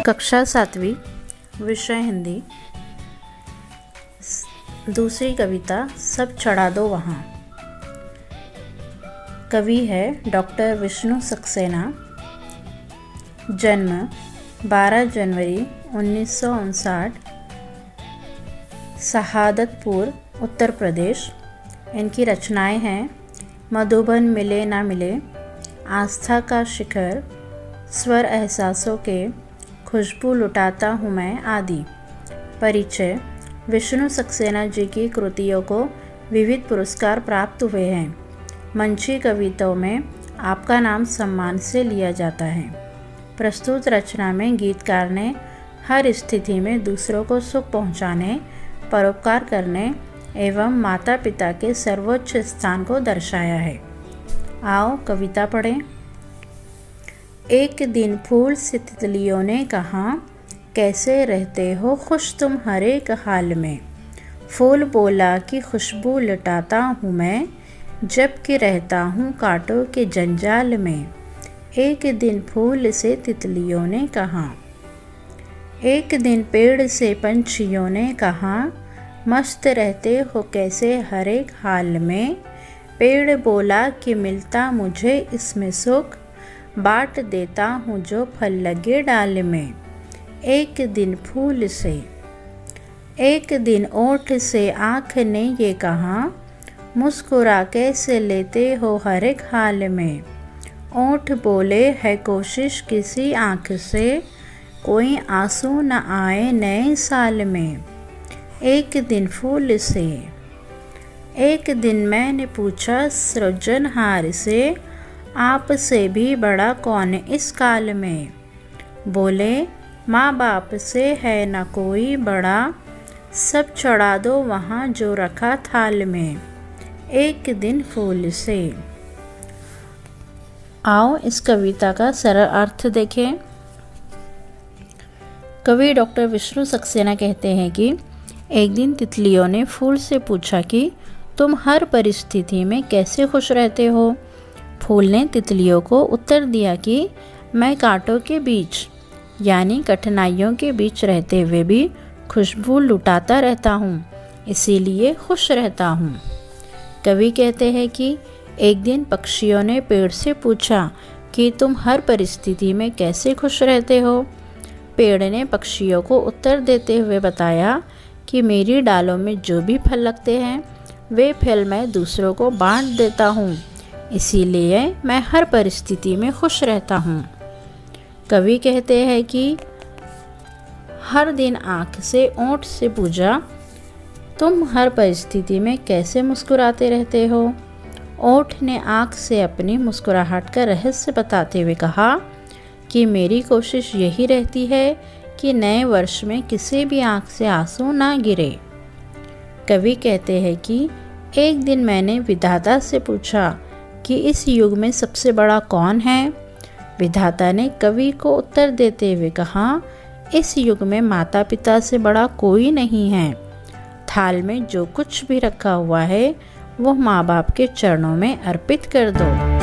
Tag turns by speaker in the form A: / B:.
A: कक्षा 7वीं, विषय हिंदी। दूसरी कविता सब चढ़ा दो वहाँ। कवि है डॉक्टर विष्णु सक्सेना। जन्म 12 जनवरी 1959, शहादतपुर, उत्तर प्रदेश। इनकी रचनाएं हैं मधुबन मिले ना मिले, आस्था का शिखर, स्वर एहसासों के, खुशबू लुटाता हूँ मैं आदि। परिचय। विष्णु सक्सेना जी की कृतियों को विविध पुरस्कार प्राप्त हुए हैं। मंची कविताओं में आपका नाम सम्मान से लिया जाता है। प्रस्तुत रचना में गीतकार ने हर स्थिति में दूसरों को सुख पहुँचाने, परोपकार करने एवं माता पिता के सर्वोच्च स्थान को दर्शाया है। आओ कविता पढ़ें। एक दिन फूल से तितलियों ने कहा, कैसे रहते हो खुश तुम हर एक हाल में। फूल बोला कि खुशबू लुटाता हूँ मैं, जबकि रहता हूँ कांटों के जंजाल में। एक दिन फूल से तितलियों ने कहा। एक दिन पेड़ से पंछियों ने कहा, मस्त रहते हो कैसे हर एक हाल में। पेड़ बोला कि मिलता मुझे इसमें सुख, बांट देता हूँ जो फल लगे डाल में। एक दिन फूल से, एक दिन ओठ से आँख ने ये कहा, मुस्कुरा कैसे लेते हो हर एक हाल में। ओठ बोले है कोशिश किसी आँख से, कोई आंसू न आए नए साल में। एक दिन फूल से, एक दिन मैंने पूछा सृजनहार से, आप से भी बड़ा कौन इस काल में। बोले माँ बाप से है न कोई बड़ा, सब चढ़ा दो वहाँ जो रखा थाल में। एक दिन फूल से। आओ इस कविता का सरल अर्थ देखें। कवि डॉक्टर विष्णु सक्सेना कहते हैं कि एक दिन तितलियों ने फूल से पूछा कि तुम हर परिस्थिति में कैसे खुश रहते हो। फूल ने तितलियों को उत्तर दिया कि मैं कांटों के बीच यानी कठिनाइयों के बीच रहते हुए भी खुशबू लुटाता रहता हूँ, इसीलिए खुश रहता हूँ। कवि कहते हैं कि एक दिन पक्षियों ने पेड़ से पूछा कि तुम हर परिस्थिति में कैसे खुश रहते हो। पेड़ ने पक्षियों को उत्तर देते हुए बताया कि मेरी डालों में जो भी फल लगते हैं वे फल मैं दूसरों को बांट देता हूँ, इसीलिए मैं हर परिस्थिति में खुश रहता हूँ। कवि कहते हैं कि हर दिन आँख से ओठ से पूछा, तुम हर परिस्थिति में कैसे मुस्कुराते रहते हो। ओठ ने आँख से अपनी मुस्कुराहट का रहस्य बताते हुए कहा कि मेरी कोशिश यही रहती है कि नए वर्ष में किसी भी आँख से आंसू ना गिरे। कवि कहते हैं कि एक दिन मैंने विधाता से पूछा कि इस युग में सबसे बड़ा कौन है। विधाता ने कवि को उत्तर देते हुए कहा, इस युग में माता पिता से बड़ा कोई नहीं है। थाल में जो कुछ भी रखा हुआ है वो माँ बाप के चरणों में अर्पित कर दो।